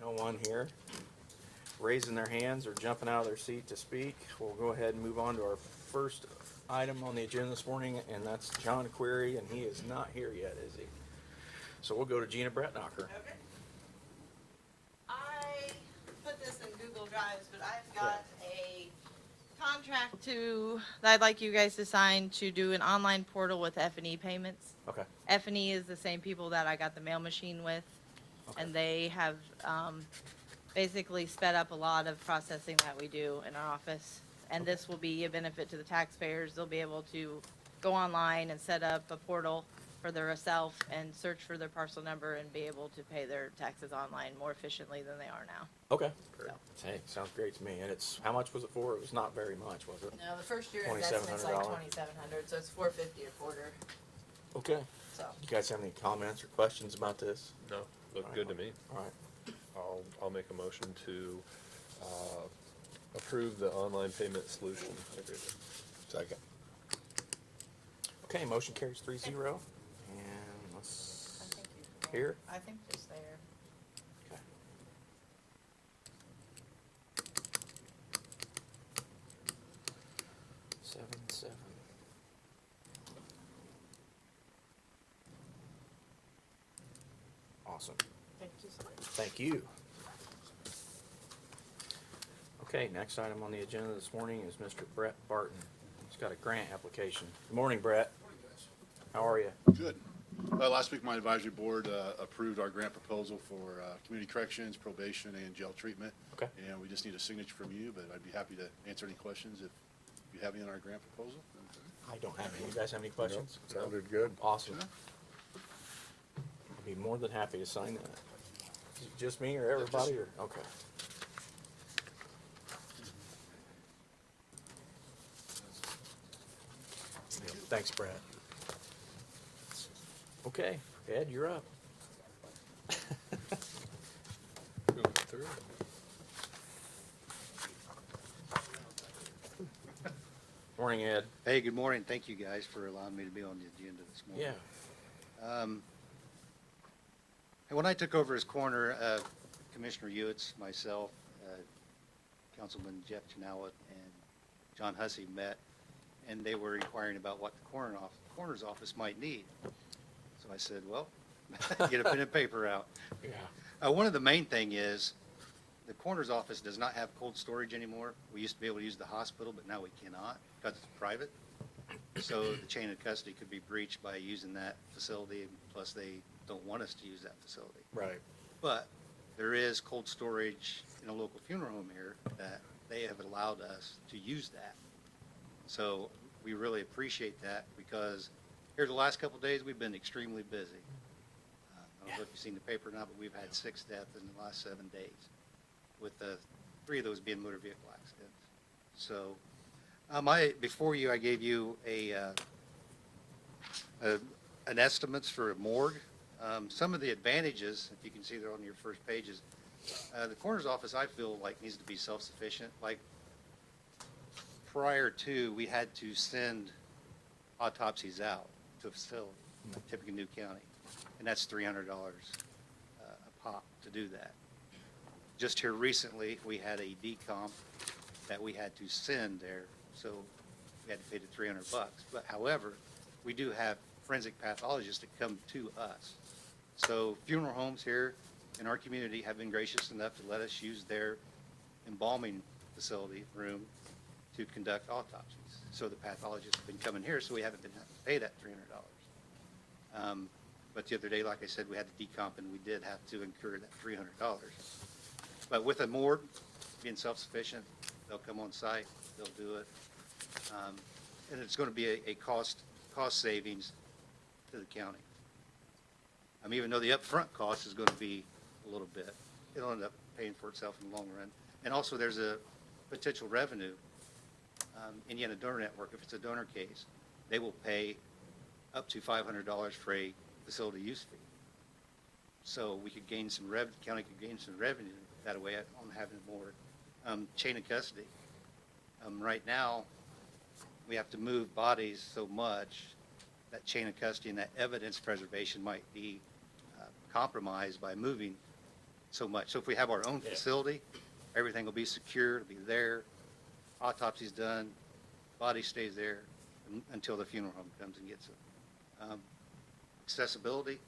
No one here raising their hands or jumping out of their seat to speak. We'll go ahead and move on to our first item on the agenda this morning, and that's John Query, and he is not here yet, is he? So we'll go to Gina Bretnacher. Okay. I put this in Google Drives, but I've got a contract that I'd like you guys to sign to do an online portal with F&E payments. Okay. F&E is the same people that I got the mail machine with, and they have basically sped up a lot of processing that we do in our office. And this will be a benefit to the taxpayers. They'll be able to go online and set up a portal for themselves and search for their parcel number and be able to pay their taxes online more efficiently than they are now. Okay. So. Hey, sounds great to me. And it's, how much was it for? It was not very much, was it? No, the first year investment's like $2,700. $2,700, so it's $450 a quarter. Okay. So You guys have any comments or questions about this? No, looked good to me. All right. I'll make a motion to approve the online payment solution agreement. Second. Okay, motion carries 3-0. And let's, here? I think just there. Okay. Seven. Awesome. Thank you so much. Thank you. Okay, next item on the agenda this morning is Mr. Brett Barton. He's got a grant application. Good morning, Brett. How are you? Good. Last week, my advisory board approved our grant proposal for community corrections, probation, and jail treatment. Okay. And we just need a signature from you, but I'd be happy to answer any questions if you have any on our grant proposal. I don't have any. You guys have any questions? Sounded good. Awesome. I'd be more than happy to sign that. Is it just me or everybody, or, okay. Thanks, Brett. Okay, Ed, you're up. Moving through. Morning, Ed. Hey, good morning. Thank you guys for allowing me to be on the agenda this morning. Yeah. And when I took over as coroner, Commissioner Ewitz, myself, Councilman Jeff Chenoweth, and John Hussey met, and they were inquiring about what the coroner's office might need. So I said, well, get a pen and paper out. Yeah. One of the main thing is the coroner's office does not have cold storage anymore. We used to be able to use the hospital, but now we cannot because it's private. So the chain of custody could be breached by using that facility, and plus they don't want us to use that facility. Right. But there is cold storage in a local funeral home here that they have allowed us to use that. So we really appreciate that because here the last couple of days we've been extremely busy. I don't know if you've seen the paper or not, but we've had 6 deaths in the last 7 days, with 3 of those being motor vehicle accidents. So before you, I gave you an estimates for a morgue. Some of the advantages, if you can see there on your first pages, the coroner's office, I feel like, needs to be self-sufficient. Like, prior to, we had to send autopsies out to a facility, like Tippecanoe County, and that's $300 a pop to do that. Just here recently, we had a decomp that we had to send there, so we had to pay the $300. But however, we do have forensic pathologists that come to us. So funeral homes here in our community have been gracious enough to let us use their embalming facility room to conduct autopsies. So the pathologists have been coming here, so we haven't been having to pay that $300. But the other day, like I said, we had to decomp, and we did have to incur that $300. But with a morgue, being self-sufficient, they'll come on site, they'll do it. And it's going to be a cost savings to the county. Even though the upfront cost is going to be a little bit, it'll end up paying for itself in the long run. And also, there's a potential revenue. Indiana Donor Network, if it's a donor case, they will pay up to $500 for a facility use fee. So we could gain some the county could gain some revenue that way on having more chain of custody. Right now, we have to move bodies so much that chain of custody and that evidence preservation might be compromised by moving so much. So if we have our own Yeah. facility, everything will be secure, it'll be there, autopsy's done, body stays there until the funeral home comes and gets it. Accessibility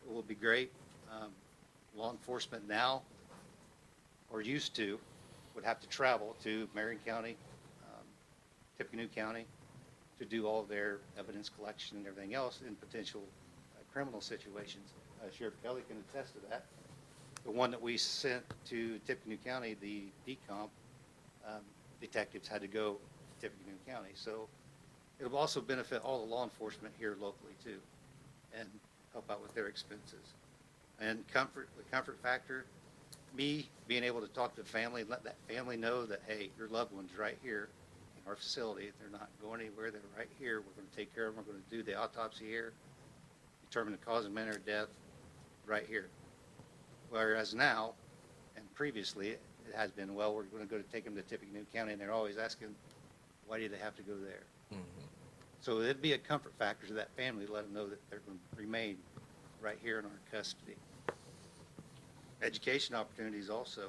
will be great. Law enforcement now, or used to, would have to travel to Marion County, Tippecanoe County, to do all their evidence collection and everything else in potential criminal situations. Sheriff Kelly can attest to that. The one that we sent to Tippecanoe County, the decomp, detectives had to go to Tippecanoe County. So it'll also benefit all the law enforcement here locally too, and help out with their expenses. And comfort, the comfort factor, me being able to talk to the family, let that family know that, hey, your loved one's right here in our facility. They're not going anywhere. They're right here. We're going to take care of them. We're going to do the autopsy here, determine the cause and manner of death right here. Whereas now, and previously, it has been, well, we're going to go to take them to Tippecanoe County, and they're always asking, why do they have to go there? So it'd be a comfort factor to that family to let them know that they're going to remain right here in our custody. Education opportunities also.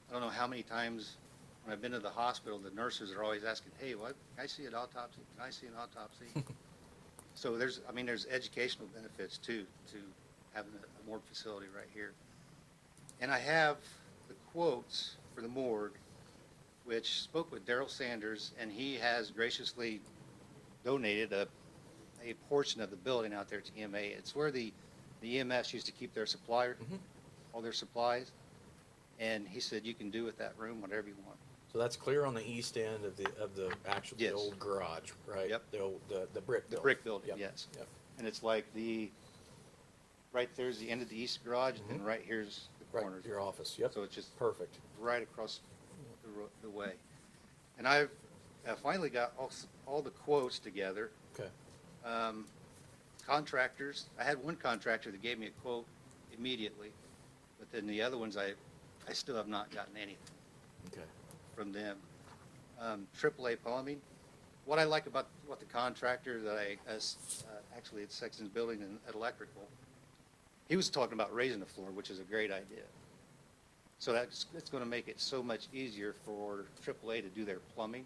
I don't know how many times when I've been to the hospital, the nurses are always asking, hey, what, can I see an autopsy? Can I see an autopsy? So there's educational benefits too, to having a morgue facility right here. And I have the quotes for the morgue, which spoke with Daryl Sanders, and he has graciously donated a portion of the building out there to EMA. It's where the EMS used to keep their supplier, all their supplies. And he said, you can do with that room whatever you want. So that's clear on the east end of the actual, the Yes. old garage, right? Yep. The old, the brick The building. brick building, Yep. yes. Yep. And it's like right there's the end of the east garage, and right here's the Right, corners. your office, yep. So it's just Perfect. right across the way. And I've finally got all the quotes together. Okay. Contractors, I had one contractor that gave me a quote immediately, but then the other ones I still have not gotten anything Okay. from them. AAA Plumbing, what I like about what the contractor that actually at Sexton's Building and at Electrical, he was talking about raising the floor, which is a great idea. So it's going to make it so much easier for AAA to do their plumbing,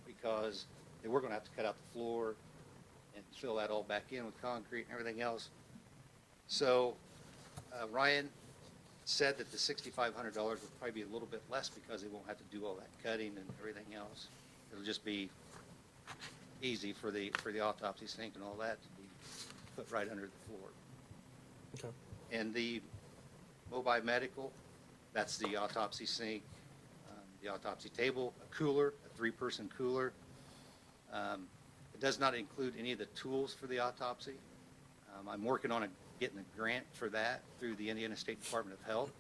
because they were going to have to cut out the floor and fill that all back in with concrete and everything else. So Ryan said that the $6,500 would probably be a little bit less because they won't have to do all that cutting and everything else. It'll just be easy for the autopsy sink and all that to be put right under the floor. Okay. And the mobile medical, that's the autopsy sink, the autopsy table, a cooler, a 3-person cooler. It does not include any of the tools for the autopsy. I'm working on getting a grant for that through the Indiana State Department of Health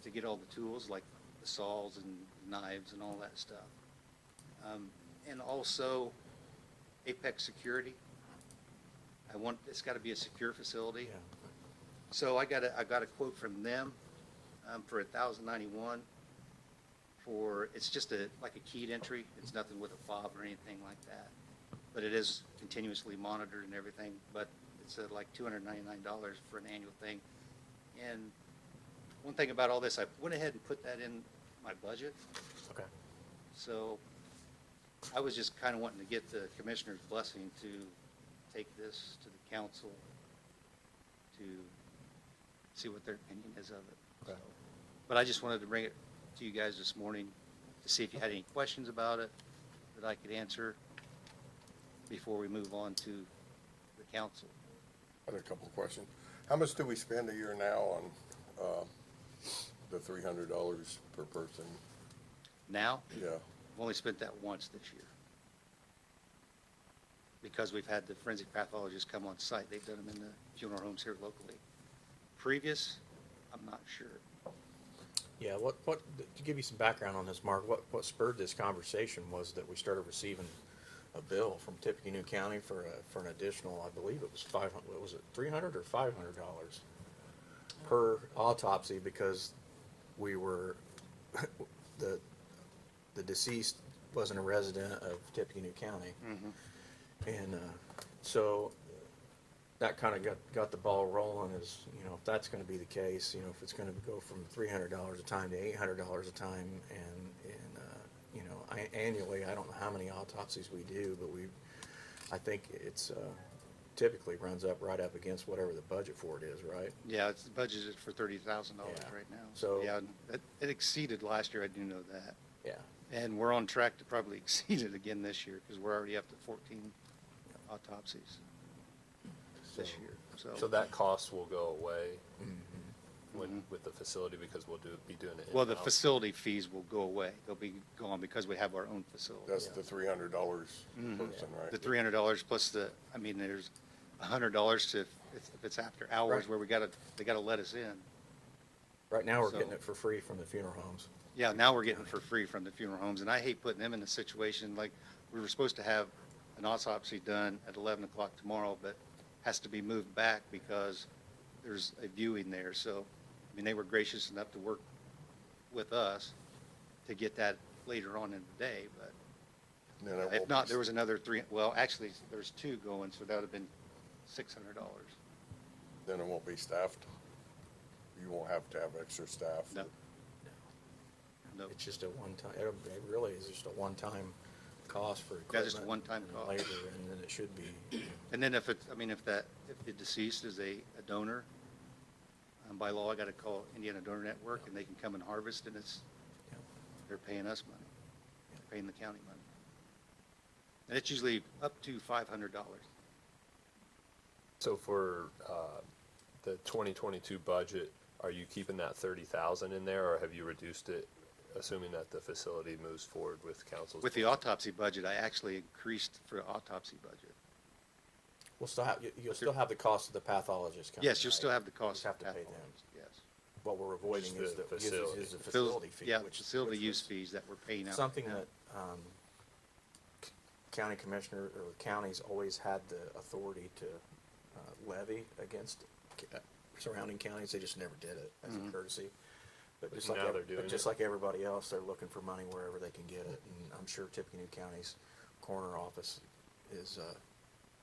to get all the tools like the saws and knives and all that stuff. And also Apex Security. It's got to be a secure facility. Yeah. So I got a quote from them for $1,091 for, it's just like a keyed entry. It's nothing with a fob or anything like that. But it is continuously monitored and everything, but it's like $299 for an annual thing. And one thing about all this, I went ahead and put that in my budget. Okay. So I was just kind of wanting to get the commissioner's blessing to take this to the council to see what their opinion is of it. Okay. But I just wanted to bring it to you guys this morning to see if you had any questions about it that I could answer before we move on to the council. I had a couple of questions. How much do we spend a year now on the $300 per person? Now, Yeah, I've only spent that once this year, because we've had the forensic pathologists come on site. They've done them in the funeral homes here locally. Previous, I'm not sure. Yeah, to give you some background on this, Mark, what spurred this conversation was that we started receiving a bill from Tippecanoe County for an additional, I believe it was was it $300 or $500 per autopsy, because we were, the deceased wasn't a resident of Tippecanoe County. And so that kind of got the ball rolling is, you know, if that's gonna be the case, you know, if it's gonna go from $300 a time to $800 a time you know, annually, I don't know how many autopsies we do, but I think it's, typically runs up right up against whatever the budget for it is, right? Yeah, it's budgeted for $30,000 Yeah. right now. So- Yeah, it exceeded last year, I do know that. Yeah. And we're on track to probably exceed it again this year, because we're already up to 14 autopsies this So- year, So that cost will go away Mm-hmm. with the facility because we'll be doing it Well, the in-house? facility fees will go away. They'll be gone because we have our own facility. That's the $300 person, right? The $300 plus there's $100 if it's after hours Right. where they gotta let us in. Right now, we're So- getting it for free from the funeral homes. Yeah, now we're getting it for free from the funeral homes, and I hate putting them in a situation like, we were supposed to have an autopsy done at 11 o'clock tomorrow, but has to be moved back because there's a viewing there, so, I mean, they were gracious enough to work with us to get that later on in the day, but Then it if won't not, be- there was another well, actually, there's two going, so that would have been $600. Then it won't be staffed. You won't have to have extra staff. No. No. It's just a one-time, it really is just a one-time cost for Yeah, equipment. just a one-time and cost. labor, and then it should be, And then if the deceased is a donor, by law, I gotta call Indiana Donor Network, and they can come and harvest, and yeah. they're paying us money. They're paying the county money. And it's usually up to $500. So for the 2022 budget, are you keeping that 30,000 in there, or have you reduced it, assuming that the facility moves forward with council's? With the autopsy budget, I actually increased for the autopsy budget. We'll still have, you'll still have the cost of the pathologist coming. Yes, you'll right? still have the You cost. just have of to pay them. pathologist, Yes. What we're avoiding Just is the the facility. is the facility fee, Yeah, which. facility which use was fees that we're paying out. Something now. that, county commissioner or counties always had the authority to, levy against surrounding counties. They just never did it as a courtesy. But just like, Now they're doing just it. like everybody else, they're looking for money wherever they can get it. And I'm sure Tippecanoe County's coroner office is,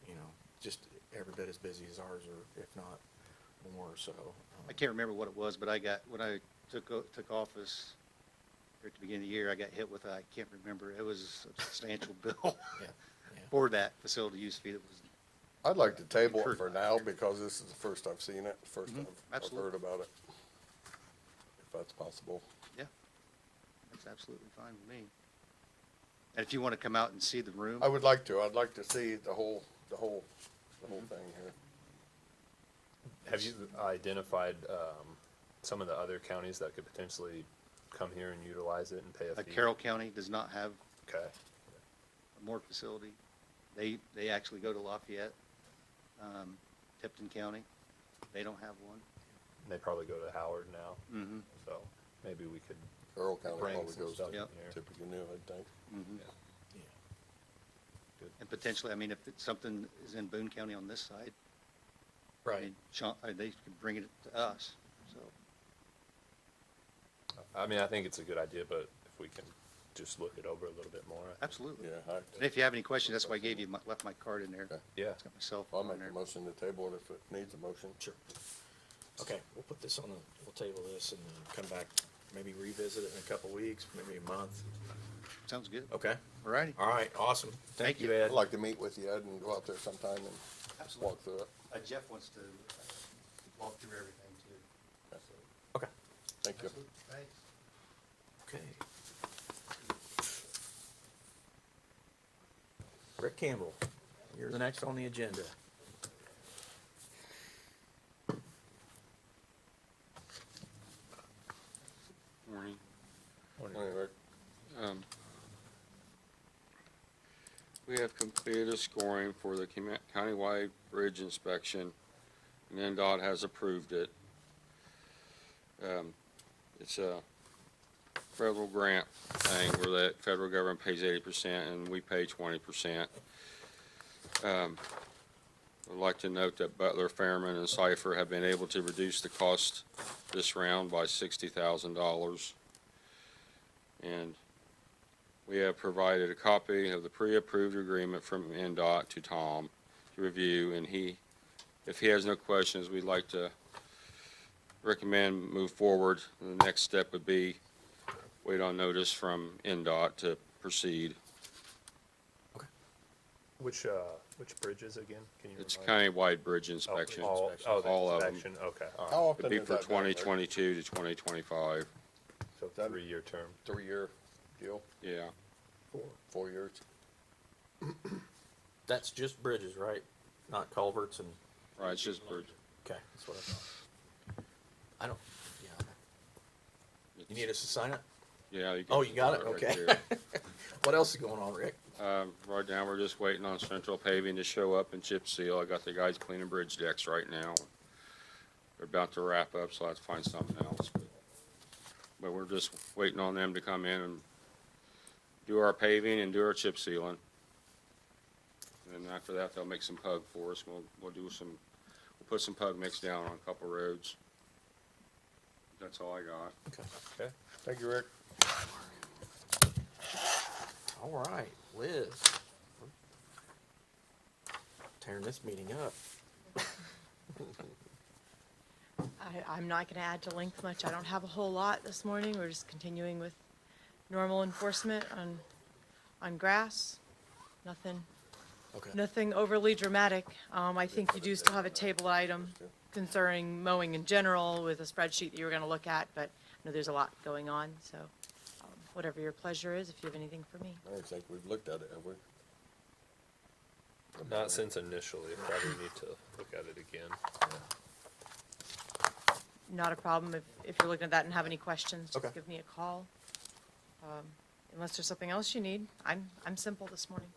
you know, just every bit as busy as ours, or if not more, so. I can't remember what it was, but when I took office at the beginning of the year, I got hit with, I can't remember, it was a substantial bill Yeah, yeah. for that facility use fee that was, I'd like to table it Incurred for last now year. because this is the first I've seen it, first I've absolutely. heard about it. If that's possible. yeah, that's absolutely fine with me. And if you want to come out and see the room, I would like to. I'd like to see the whole thing here. Have you identified some of the other counties that could potentially come here and utilize it and pay a fee? Carroll County does not have Okay. a morgue facility. They actually go to Lafayette. Tipton County, they don't have one. And they probably go to Howard now, Mm-hmm. so maybe we could, Carroll County Bring probably some goes stuff to in Yep. here. Tippecanoe, I think. Mm-hmm. Yeah. And potentially, I mean, if something is in Boone County on this side, I Right. mean, they could bring it to us, so. I mean, I think it's a good idea, but if we can just look it over a little bit more. Absolutely. Yeah, And if you have any questions, that's why I left my card in there. Okay. Yeah. It's got my cell I'll phone on make there. a motion to table it if it needs a motion. Sure. Okay, we'll put this we'll table this and come back, maybe revisit it in a couple weeks, maybe a month. Sounds good. Okay? All righty. All right, awesome. Thank Thank you, you. Ed. I'd like to meet with you, Ed, and go out there sometime and Absolutely. walk through it. Jeff wants to walk through everything too. Okay. Thank you. Thanks. Okay. Rick Campbell, you're the next on the agenda. Morning. Morning, Rick. We have completed a scoring for the countywide bridge inspection, and NDOT has approved it. It's a federal grant thing where the federal government pays 80% and we pay 20%. I'd like to note that Butler, Fairman, and Cipher have been able to reduce the cost this round by $60,000. And we have provided a copy of the pre-approved agreement from NDOT to Tom to review, and he if he has no questions, we'd like to recommend move forward. The next step would be wait on notice from NDOT to proceed. Which bridges again? Can you It's remind me? countywide bridge inspection. Oh, the all of them. inspection, okay, all right. How often It'd be is for that done, Rick? 2022 to 2025. So That- 3-year term. 3-year deal, Yeah. 4 years? That's just bridges, right? Not culverts and, Right, it's just bridge. okay, that's what I thought. I don't, yeah. You need us to sign it? Yeah. can Oh, you got it? right Okay. there. What else is going on, Rick? Right now, we're just waiting on Central Paving to show up and chip seal. I got the guys cleaning bridge decks right now. They're about to wrap up, so I have to find something else. But we're just waiting on them to come in and do our paving and do our chip sealing. And then after that, they'll make some pug for us. We'll put some pug mix down on a couple roads. That's all I got. Okay. Thank you, Rick. All right, Liz. Tearing this meeting up. I'm not going to add to length much. I don't have a whole lot this morning. We're just continuing with normal enforcement on grass. Okay. Nothing overly dramatic. I think you do still have a table item concerning mowing in general with a spreadsheet that you were going to look at, but I know there's a lot going on, so whatever your pleasure is, if you have anything for me. I don't think we've looked at it, have we? Not since initially, probably need to look at it again. Not a problem. If you're looking at that and have any questions, Okay. just give me a call. Unless there's something else you need. I'm simple this morning.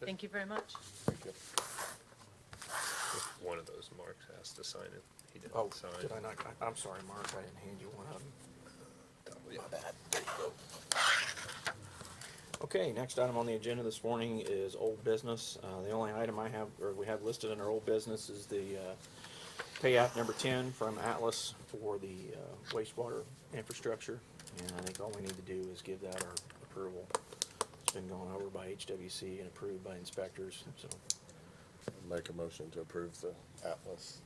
Thank you very much. Thank you. If one of those Marks has to sign it, he Oh, didn't sign. did I not? I'm sorry, Mark, I didn't hand you one of them. My bad. There you go. Okay, next item on the agenda this morning is old business. The only item I have, or we have listed in our old business is the pay app number 10 from Atlas for the wastewater infrastructure. And I think all we need to do is give that our approval. It's been gone over by HWC and approved by inspectors, so. Make a motion to approve the Atlas.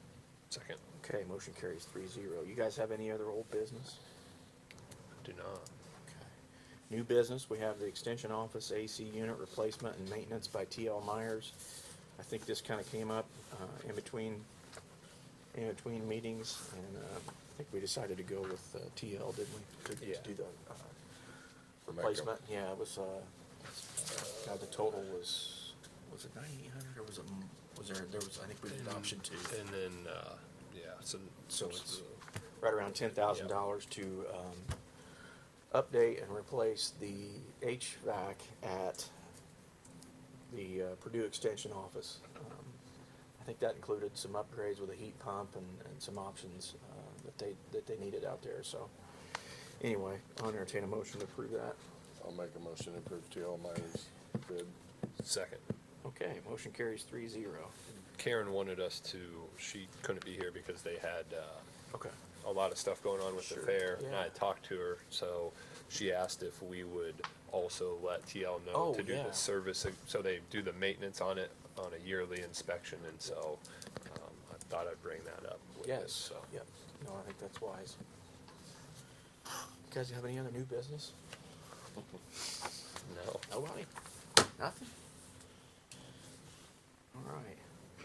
Second. Okay, motion carries 3-0. You guys have any other old business? Do not. Okay. New business, we have the extension office AC unit replacement and maintenance by TL Myers. I think this kind of came up in between meetings, and I think we decided to go with TL, didn't we? To Yeah. do the replacement. Yeah, it was, God, the total was it 9,800 or was there, I think we did option 2. And then, yeah, so So it's, it's right around $10,000 to update and replace the HVAC at the Purdue Extension office. I think that included some upgrades with a heat pump and some options that they needed out there. So anyway, I'll entertain a motion to approve that. I'll make a motion to approve T.L. Myers bid. second. Okay, motion carries 3-0. Karen wanted us to, she couldn't be here because they had, Okay. a lot of stuff going on with the Sure, fair, and yeah. I talked to her, so she asked if we would also let TL know Oh, to do yeah. the service, so they do the maintenance on it on a yearly inspection, and so, I thought I'd bring that up with this, Yes, so. yep. No, I think that's wise. You guys have any other new business? No. Nobody? Nothing? All right.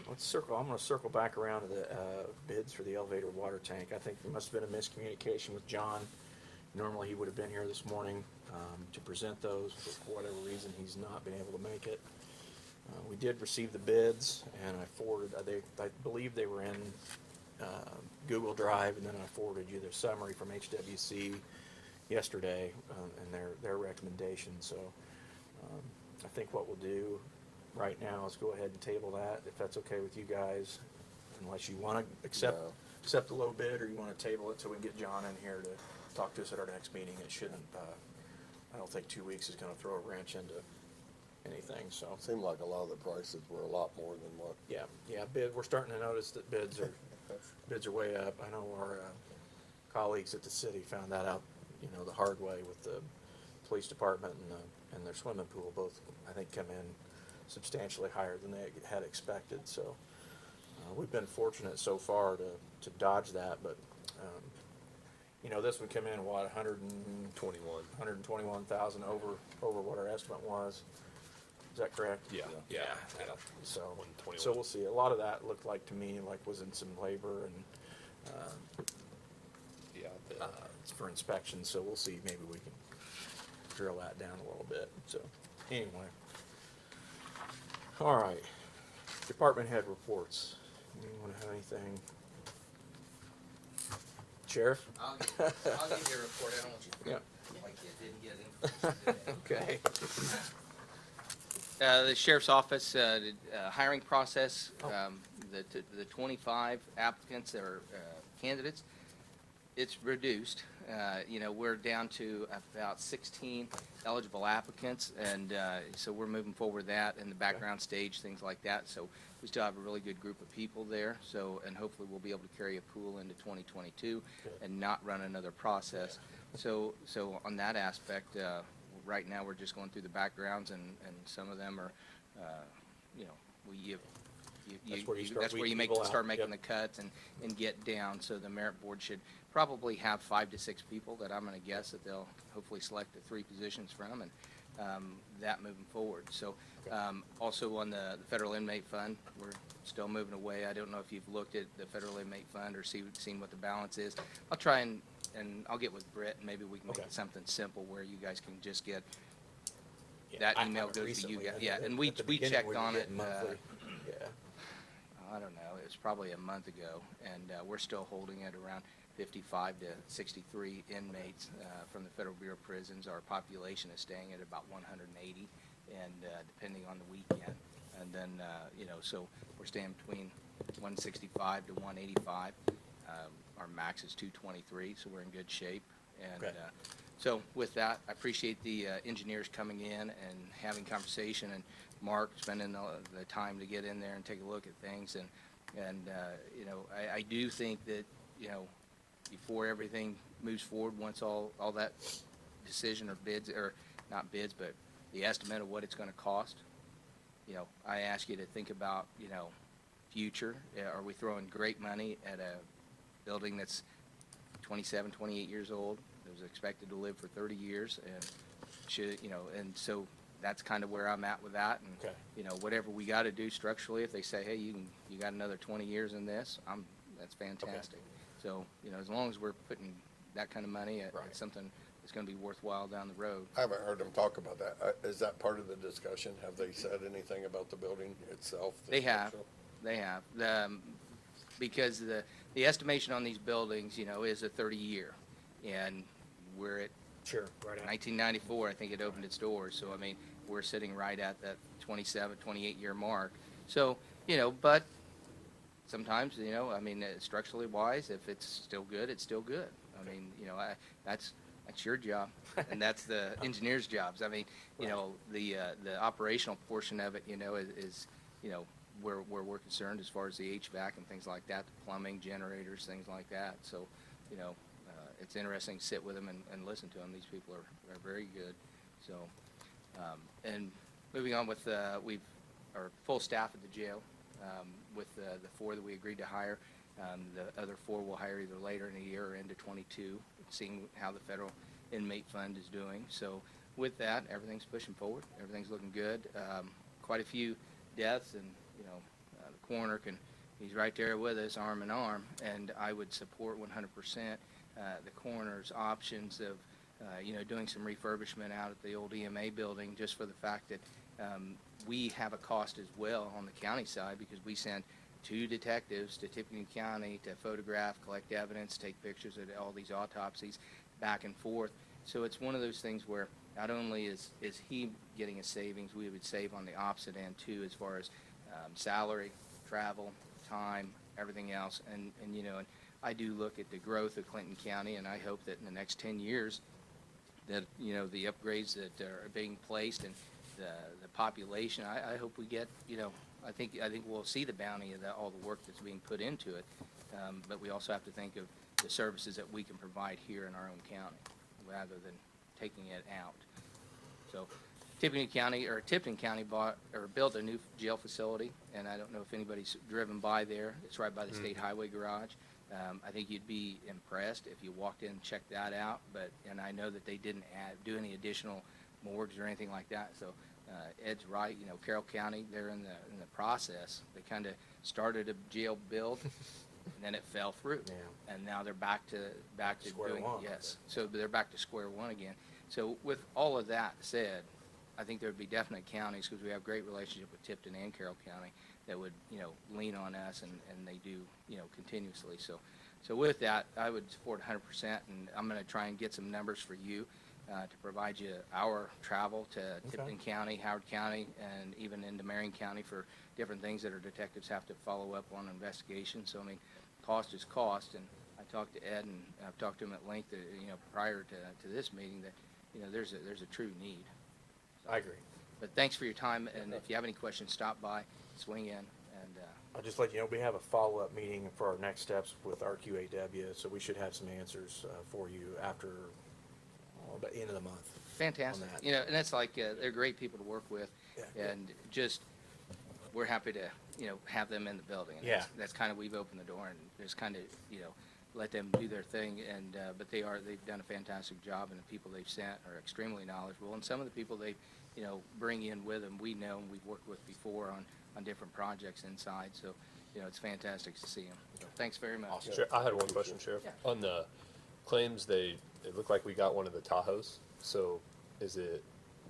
I'm gonna circle back around to the bids for the elevator water tank. I think there must have been a miscommunication with John. Normally, he would have been here this morning to present those, but for whatever reason, he's not been able to make it. We did receive the bids, and I forwarded, I believe they were in Google Drive, and then I forwarded you their summary from HWC yesterday, and their recommendation. So I think what we'll do right now is go ahead and table that, if that's okay with you guys, unless you want to accept the low bid, or you want to table it so we can get John in here to talk to us at our next meeting. It shouldn't, I don't think 2 weeks is going to throw a wrench into anything, so. Seemed like a lot of the prices were a lot more than what. Yeah, we're starting to notice that bids are way up. I know our colleagues at the city found that out, the hard way with the police department and their swimming pool, both, I think, come in substantially higher than they had expected, so. we've been fortunate so far to dodge that, but, this would come in, what, 21. 121,000 over what our estimate was. Is that correct? Yeah. So, 121. so we'll see. A lot of that looked like to me like was in some labor and Yeah. it's for inspection. So we'll see. Maybe we can drill that down a little bit. So anyway, all right. Department head reports. Anyone have anything? Sheriff? I'll give you a report, I don't want you to Yeah. feel like you didn't get information today. Okay. The sheriff's office, hiring process, Oh. the 25 applicants or candidates, it's reduced. We're down to about 16 eligible applicants, and so we're moving forward with that in the background stage, things like that. So we still have a really good group of people there, and hopefully we'll be able to carry a pool into 2022 Good. and not run another process. So on that aspect, right now, we're just going through the backgrounds, and some of them are, That's where you start that's where you weeding people out. start making Yep. the cuts and get down. So the merit board should probably have 5 to 6 people that I'm going to guess that they'll hopefully select the 3 positions from, and that moving forward. So also on the federal inmate fund, we're still moving away. I don't know if you've looked at the federal inmate fund or seen what the balance is. I'll try and I'll get with Britt, and maybe we can make Okay. it something simple where you guys can just get, Yeah, that I email haven't goes to you recently. guys. I Yeah, know and at we the beginning checked we were on it, getting monthly. Yeah. I don't know, it was probably a month ago, and we're still holding it around 55 to 63 inmates from the Federal Bureau of Prisons. Our population is staying at about 180, and depending on the weekend. And then, so we're staying between 165 to 185. Our max is 223, so we're in good shape. And Okay. so with that, I appreciate the engineers coming in and having conversation, and Mark spending the time to get in there and take a look at things. And I do think that, before everything moves forward, once all that decision or bids, or not bids, but the estimate of what it's going to cost, I ask you to think about, future. Are we throwing great money at a building that's 27, 28 years old, that was expected to live for 30 years, and and so that's kind of where I'm at with that. And, Okay. whatever we got to do structurally, if they say, hey, you got another 20 years in this, that's fantastic. So, as long as we're putting that kind of money at Right. something that's going to be worthwhile down the road. I haven't heard them talk about that. Is that part of the discussion? Have they said anything about the building itself? the They have. structural? They have, because the estimation on these buildings, is a 30-year, and we're at Sure. Right. 1994, I think it opened its doors, so, we're sitting right at that 27, 28-year mark. So, but sometimes, structurally wise, if it's still good, it's still good. That's your job, and that's the engineer's jobs. The operational portion of it, is where we're concerned as far as the HVAC and things like that, the plumbing, generators, things like that. So, it's interesting to sit with them and listen to them. These people are very good. So, and moving on with, our full staff at the jail, with the 4 that we agreed to hire. The other 4 we'll hire either later in the year or into 22, seeing how the federal inmate fund is doing. So with that, everything's pushing forward. Everything's looking good. Quite a few deaths, and, the coroner he's right there with us, arm in arm, and I would support 100% the coroner's options of, doing some refurbishment out at the old EMA building, just for the fact that we have a cost as well on the county side, because we send 2 detectives to Tippecanoe County to photograph, collect evidence, take pictures of all these autopsies, back and forth. So it's one of those things where not only is he getting a savings, we would save on the opposite end too, as far as salary, travel, time, everything else. And I do look at the growth of Clinton County, and I hope that in the next 10 years that, the upgrades that are being placed and the population, I hope we get, I think we'll see the bounty of all the work that's being put into it. But we also have to think of the services that we can provide here in our own county, rather than taking it out. So Tipton County bought or built a new jail facility, and I don't know if anybody's driven by there. It's right by the state highway garage. I think you'd be impressed if you walked in and checked that out, and I know that they didn't do any additional morgues or anything like that, so Ed's right, Carroll County, they're in the process. They kind of started a jail build, and then it fell through. Yeah. And now they're back to Square doing, one. yes, so they're back to square one again. So with all of that said, I think there'd be definite counties, because we have great relationship with Tipton and Carroll County, that would, lean on us, and they do, continuously. So with that, I would support 100%, and I'm going to try and get some numbers for you to provide you our travel to Tipton County, Howard County, and even into Marion County for different things that our detectives have to follow up on investigations. So, I mean, cost is cost, and I talked to Ed, and I've talked to him at length, prior to this meeting, that, there's a true need. I agree. But thanks for your time, and if you have any questions, stop by, swing in, and, I'll just let you know, we have a follow-up meeting for our next steps with RQAW, so we should have some answers for you after the end of the month. fantastic. on that. And that's like, they're great people to work with, Yeah. and just, we're happy to, have them in the building. And Yeah. That's kind of, we've opened the door and just kind of, let them do their thing, and, but they've done a fantastic job, and the people they've sent are extremely knowledgeable, and some of the people they, bring in with them, we know, and we've worked with before on different projects inside, so, it's fantastic to see them. So, thanks very much. I had one question, Sheriff. Yeah. On the claims, it looked like we got one of the Tahoes. So is it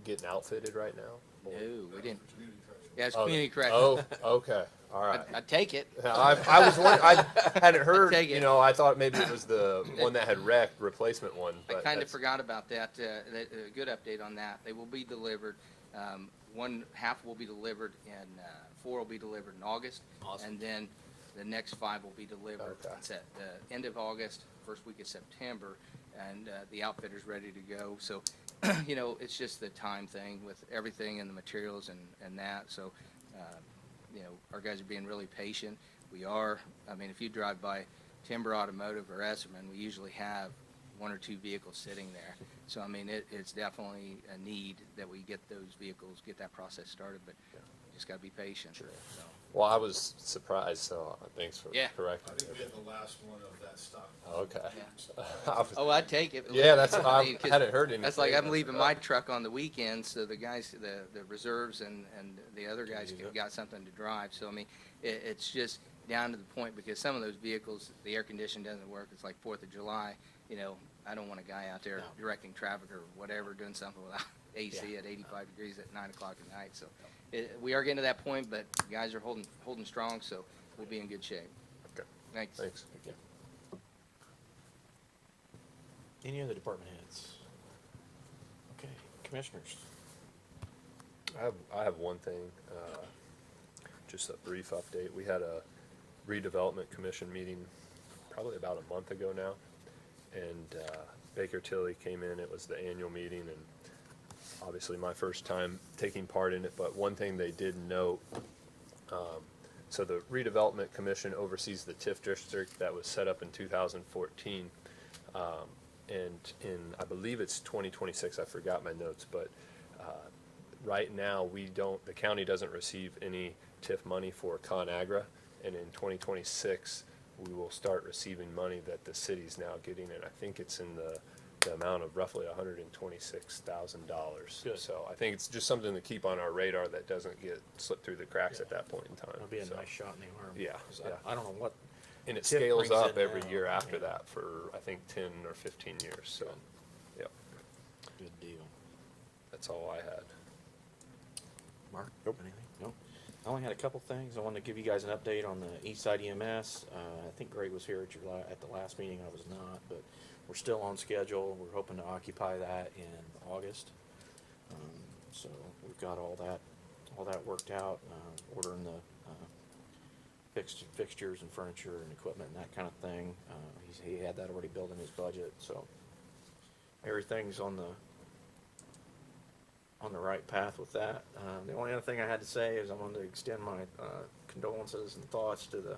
getting outfitted right now? No, we didn't. Yeah, it's Oh, community correction. Oh, okay, all right. I'd take it. I was wondering, I hadn't heard, Take it. I thought maybe it was the one that had wrecked, replacement one, I but kind of that's- forgot about that. A good update on that. They will be delivered. One half will be delivered, and 4 will be delivered in August. Awesome. And then the next 5 will be delivered. Okay. It's at the end of August, first week of September, and the outfitter's ready to go. So, it's just the time thing with everything and the materials and that. So, our guys are being really patient. We are. I mean, if you drive by Timber Automotive or Esserman, we usually have 1 or 2 vehicles sitting there. So, I mean, it's definitely a need that we get those vehicles, get that process started, but just got to be patient. So, Well, I was surprised, so thanks for Yeah. correcting I think we me. had the last one of that stock. Okay. Yeah. I was- oh, I'd take it. Yeah, that's, I I mean, 'cause hadn't heard anything. That's like I'm I leaving forgot. my truck on the weekends, so the guys, the reserves and the other guys use it. got something to drive. So, I mean, it's just down to the point, because some of those vehicles, the air conditioning doesn't work. It's like 4th of July, I don't want a guy out there No. directing traffic or whatever, doing something without AC Yeah. at 85 degrees at 9 o'clock at night. So we are getting to that point, but guys are holding strong, so we'll be in good shape. Okay. Thanks. Thanks. Any other department heads? Okay, commissioners. I have one thing, just a brief update. We had a redevelopment commission meeting probably about a month ago now, and Baker Tilly came in. It was the annual meeting, and obviously my first time taking part in it, but one thing they did note, so the redevelopment commission oversees the TIF district that was set up in 2014. And in, I believe it's 2026, I forgot my notes, but right now, the county doesn't receive any TIF money for ConAgra, and in 2026, we will start receiving money that the city's now getting, and I think it's in the amount of roughly $126,000. Good. So I think it's just something to keep on our radar that doesn't get slipped through the cracks at that point in time. It'll be a So- nice shot in the arm. Yeah, 'Cause yeah. I don't know what, And it TIF scales brings up in every now, year after yeah. that for, I think, 10 or 15 years, so, yep, good deal. that's all I had. Mark? Nope. Anything? Nope. I only had a couple things. I wanted to give you guys an update on the East Side EMS. I think Greg was here at the last meeting. I was not, but we're still on schedule. We're hoping to occupy that in August. So we've got all that worked out, ordering the fixtures and furniture and equipment and that kind of thing. He had that already built in his budget, so everything's on the right path with that. The only other thing I had to say is I wanted to extend my condolences and thoughts to the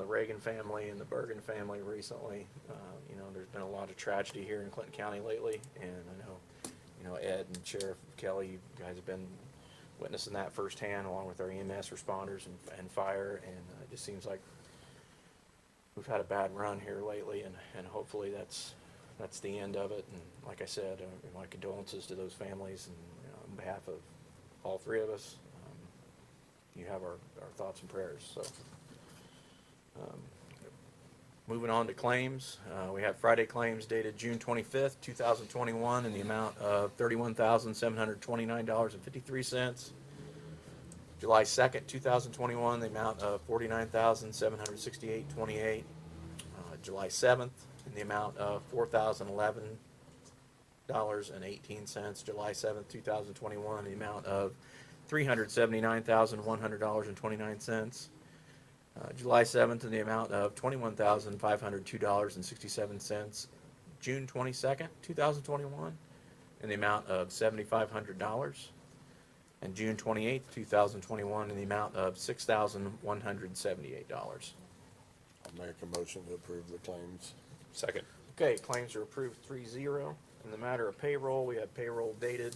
Reagan family and the Bergen family recently. There's been a lot of tragedy here in Clinton County lately, and I know you know, Ed and Sheriff Kelly, you guys have been witnessing that firsthand, along with our EMS responders and fire, and it just seems like we've had a bad run here lately, and hopefully that's the end of it. And like I said, my condolences to those families, and on behalf of all three of us, you have our thoughts and prayers. So, moving on to claims, we have Friday claims dated June 25th, 2021, in the amount of $31,729.53. July 2nd, 2021, the amount of $49,768.28. July 7th, in the amount of $4,011.18. July 7th, 2021, the amount of $379,100.29. July 7th, in the amount of $21,502.67. June 22nd, 2021, in the amount of $7,500. And June 28th, 2021, in the amount of $6,178. I'll make a motion to approve the claims. Second. Okay, claims are approved 3-0. In the matter of payroll, we have payroll dated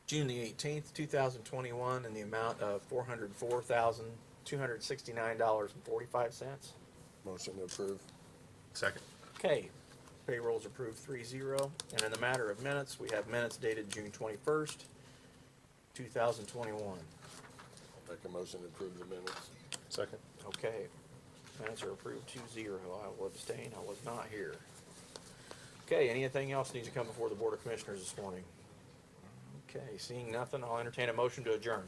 June the 18th, 2021, in the amount of $404,269.45. Motion to approve. Second. Okay, payroll's approved 3-0. And in the matter of minutes, we have minutes dated June 21st, 2021. I'll make a motion to approve the minutes. Second. Okay, minutes are approved 2-0. I will abstain, I was not here. Okay, anything else needs to come before the Board of Commissioners this morning? Okay, seeing nothing, I'll entertain a motion to adjourn.